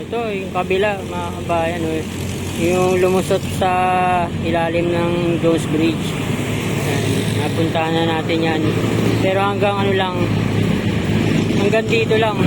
Ito yung kabila mga kabayan, yung lumusot sa ilalim ng Jones Bridge. Napuntahan na natin yan, pero hanggang ano lang, hanggang dito lang.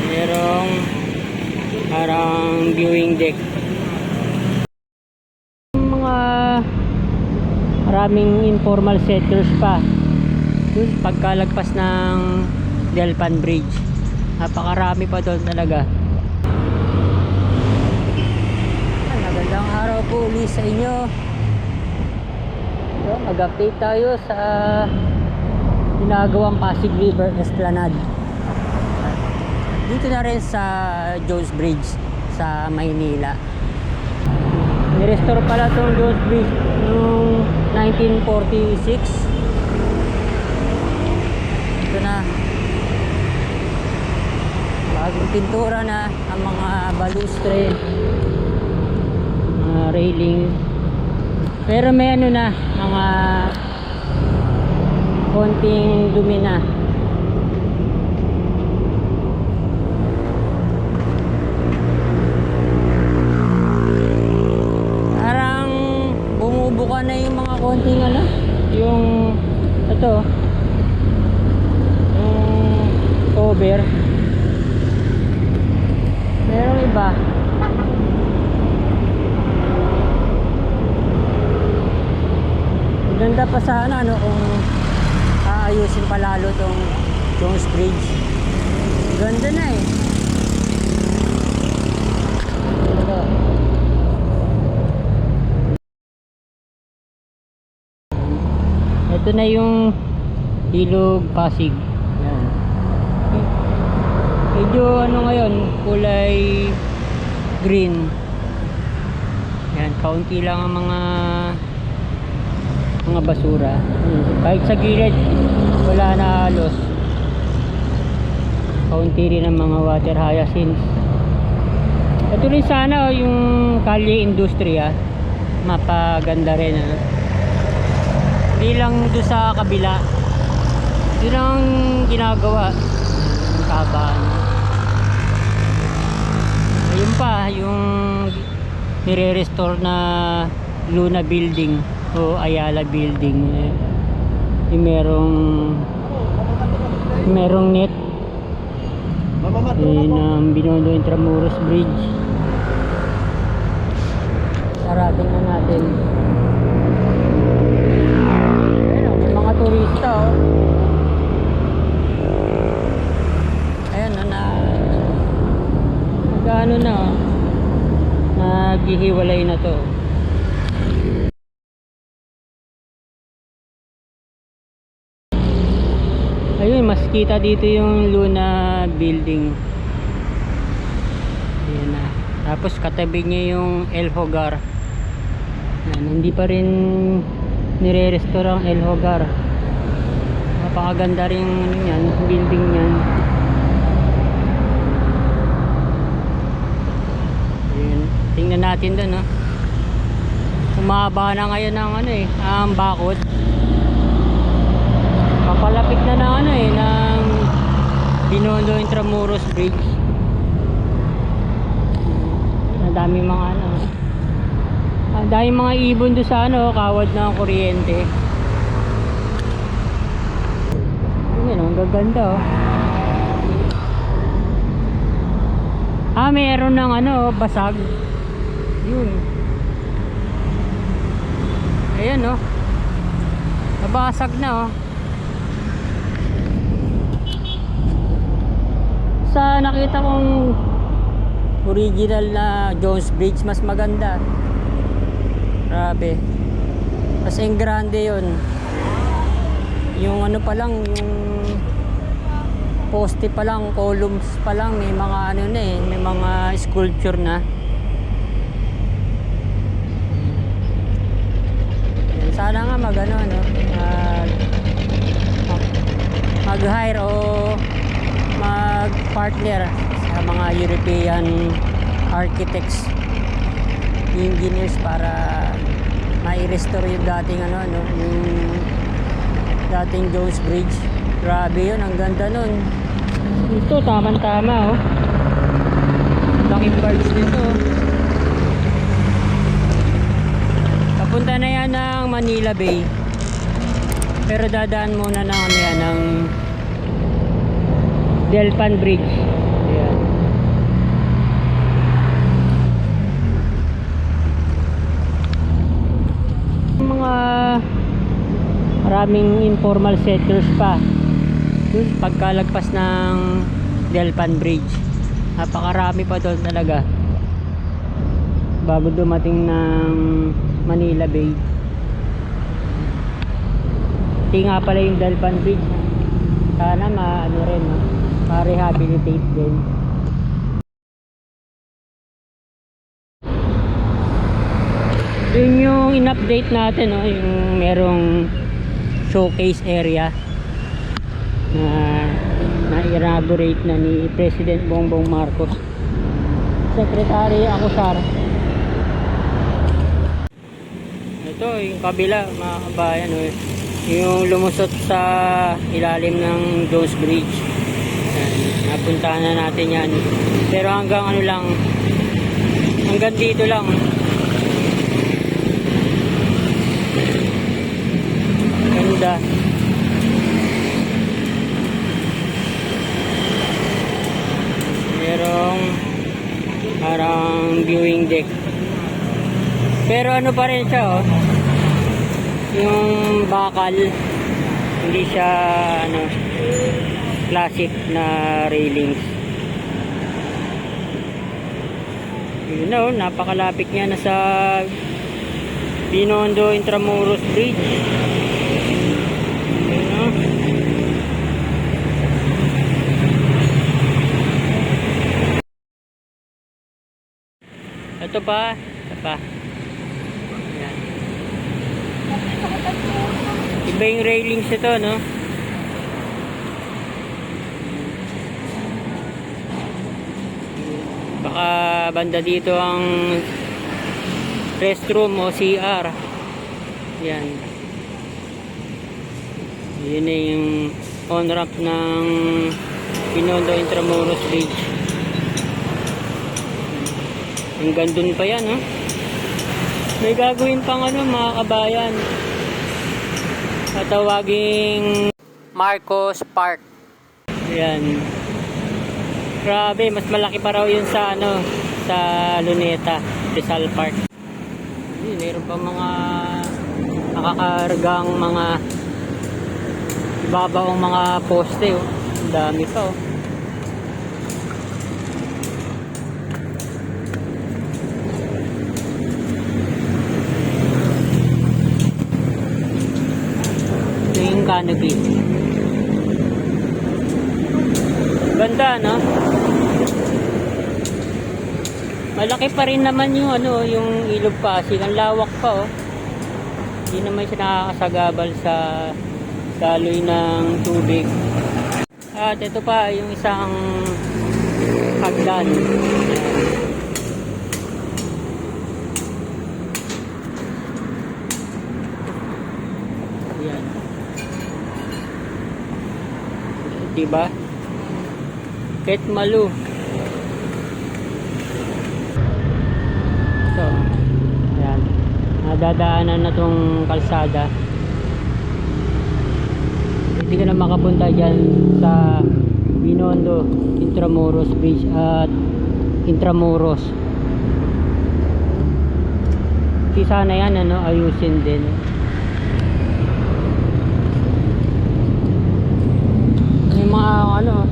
Merong parang viewing deck. Mga maraming informal settlers pa dun pagkalagpas ng Delpan Bridge. Napakarami pa doon talaga. Magandang araw po ulit sa inyo. So, mag-update tayo sa ginagawang Pasig River Esplanade. Dito na rin sa Jones Bridge sa Maynila. Ni-restore pala itong Jones Bridge noong 1946. Ito na, bagong pintura na ang mga balustre, mga railing, pero may ano na, mga konting dumi na. Parang bumubuka na yung mga konting ano, yung ito cover, pero iba ganda pa sana ano kung aayusin palalo tong Jones Bridge. Ganda na eh. Ito na yung Ilog Pasig. Yan. Medyo ano ngayon, kulay green. Yan, kaunti lang ang mga basura. Kahit sa gilid wala na halos. Kaunti rin ang mga water hyacinths. Ito rin sana yung Kalye Industriya, mapaganda rin ano. Hindi lang doon sa kabila, yun ang ginagawa ng kabaan. Ayun pa yung nire-restore na Luna Building o Ayala Building, yung merong net ng Binondo Intramuros Bridge. Sarapin na natin. Ayun, may mga turista ayan na magkano na naghihiwalay na to. Ayun, mas kita dito yung Luna Building. Ayan na. Tapos katabi niya yung El Hogar. Ayan, hindi pa rin nire-restore ang El Hogar. Napakaganda rin yan, building niyan. Ayan, tingnan natin doon, no? Umaba na ngayon ang ano eh, ang bakod. Papalapit na ng ano eh, ng Binondo Intramuros Bridge. Ang daming mga ano, ang daming mga ibon doon sa ano, kawad ng kuryente. Yun, ang gaganda meron ng ano, basag. Yun. Ayan nabasag na sa nakita kong original na Jones Bridge, mas maganda. Grabe, kasi yung grande yun. Yung ano pa lang, yung poste pa lang, columns pa lang, may mga ano na eh, may mga sculpture na. Sana nga mag-hire o mag-partner sa mga European architects, engineers, para mai-restore yung dating yung dating Jones Bridge. Grabe yun, ang ganda nun. Ito, tama-tama oh. Laking birds dito oh. Papunta na yan ng Manila Bay. Pero dadaan muna ng ano yan, ng Delpan Bridge. Ayan. Mga maraming informal settlers pa doon pagkalagpas ng Delpan Bridge. Napakarami pa doon talaga bago dumating ng Manila Bay. Ito nga pala yung Delpan Bridge. Sana ma-ano rin, no? Ma-rehabilitate din. Yun yung in-update natin, no? Yung merong showcase area na inaugurate na ni President Bongbong Marcos, Secretary Acosar. Ito yung kabila mga kabayan, no? Yung lumusot sa ilalim ng Jones Bridge. Napuntahan na natin yan, pero hanggang ano lang, hanggang dito lang. Ganda. Merong parang viewing deck, pero ano pa rin siya oh, yung bakal, hindi siya ano, classic na railings. Yun na oh, napakalapit niya na sa Binondo Intramuros Bridge. Yun oh. Ito pa. Ayan. Iba yung railings ito, no? Baka banda dito ang restroom o CR. Yan. Yun na yung on-ramp ng Binondo Intramuros Bridge. Hanggang dun pa yan, ha? May gagawin pang ano, mga kabayan. Tatawaging Marcos Park. Ayan. Grabe, mas malaki pa raw yun sa ano, sa Luneta, Rizal Park. Meron pa mga nakakargang mga ibabaong mga poste, oh. Ang dami pa, oh. Yung canopy. Ganda, no? Malaki pa rin naman yung ano, yung Ilog Pasig. Ang lawak pa, oh. Hindi naman siya nakakasagabal sa daloy ng tubig. At ito pa yung isang hagdan. Ayan. Diba? Petmalu. So, ayan. Nadadaanan na tong kalsada. Hindi ka na makapunta dyan sa Binondo Intramuros Bridge at Intramuros. Kasi sana yan ano, ayusin din. May mga ano,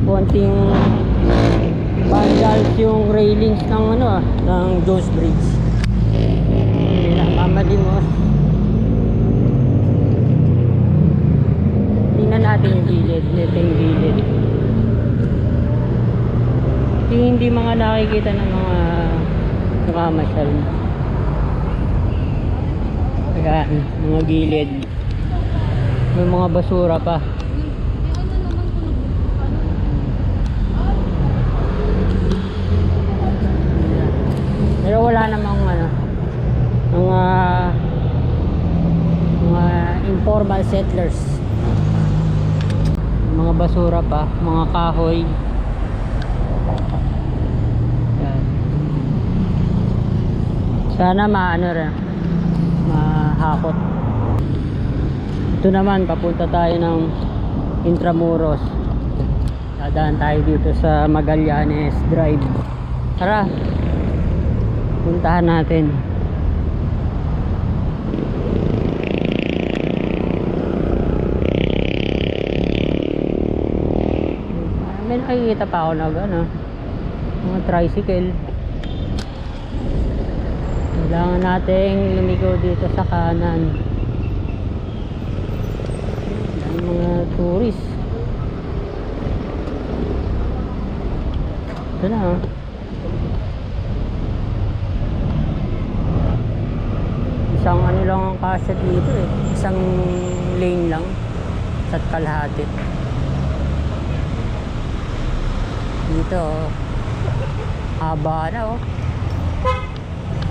konting vandals yung railings ng ano, ng Jones Bridge. Hindi na mamalimos. Tingnan natin yung gilid. Ito yung gilid. Yung hindi mga nakikita ng mga nakamasyal. Ayan, mga gilid. May mga basura pa. Pero wala namang ano, mga informal settlers. basura pa, mga kahoy. Yan. Sana maano rin, mahakot. Ito naman, papunta tayo ng Intramuros. Dadaan tayo dito sa Magallanes Drive. Tara, puntahan natin. May nakikita pa ako na gano'n, mga tricycle. Kailangan nating lumigo dito sa kanan. Ang mga tourist. Ito na, oh. Isang ano lang ang kasya dito eh. Isang lane lang. Isa't kalahati. Dito, oh. Haba na, oh.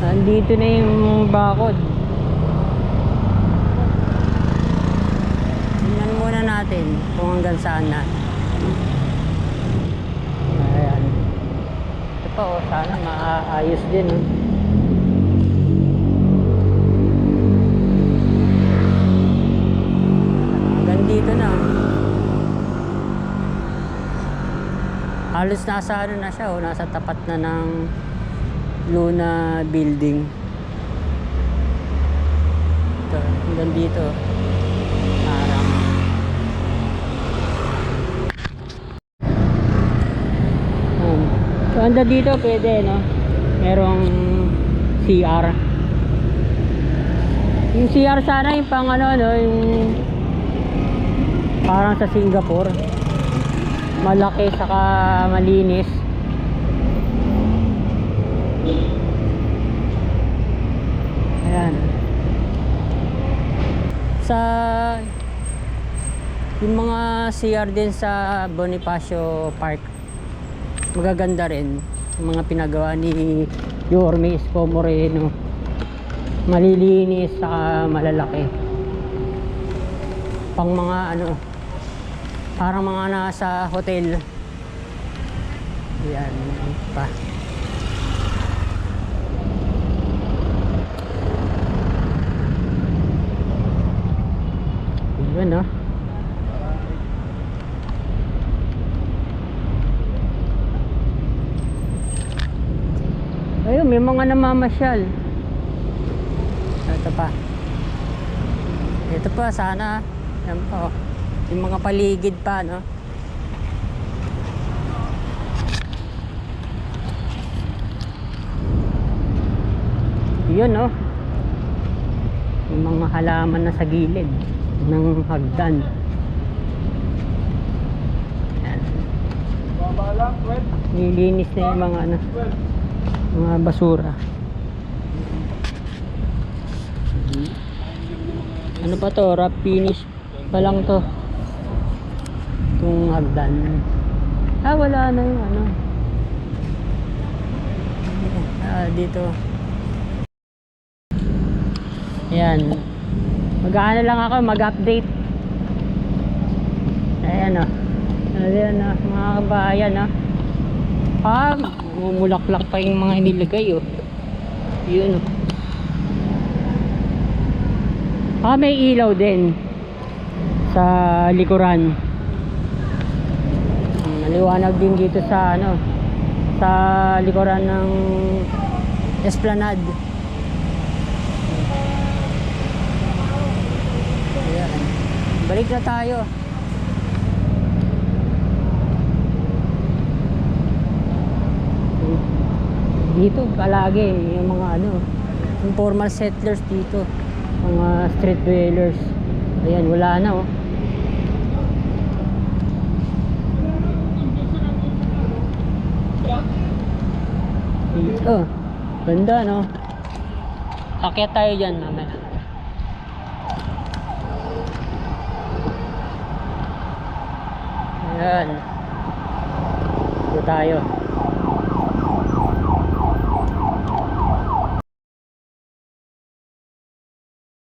Nandito na yung bakod. Tingnan muna natin kung hanggang saan na. Ayan. Ito pa, oh. Sana maayos din, oh. Hanggang dito na, oh. Halos nasa ano na siya, oh. Nasa tapat na ng Luna Building. Ito, hanggang dito. Parang so hanggang dito pwede, no? Merong CR. Yung CR sana yung pang ano, no? Yung parang sa Singapore. Malaki saka malinis. Ayan. Sa yung mga CR din sa Bonifacio Park, magaganda rin yung mga pinagawa ni Yorme Isko Moreno. Malilinis saka malalaki. Pang mga ano, parang mga nasa hotel. Yan pa. Yun, no? Ayun, may mga namamasyal. Ito pa. Ito pa, sana. Yan pa, oh. Yung mga paligid pa, no? Yun, no? Yung mga halaman na sa gilid ng hagdan. Yan. Nilinis na yung mga ano, mga basura. Ano pa to? Wrap finish pa lang to. Itong hagdan. Wala na yung ano. Dito. Ayan. Mag-ano lang ako, mag-update. Ayan, o. Ayan, o. Mga kabayan, o. Mumulaklak pa yung mga inilagay, o. Yun, o. May ilaw din sa likuran. Maliwanag din dito sa ano, sa likuran ng Esplanade. Ayan. Balik na tayo. Dito palagi yung mga ano, informal settlers dito, mga street dwellers. Ayan, wala na, oh. Dito, ganda, no? Akyat tayo dyan mamaya. Ayan, dito tayo.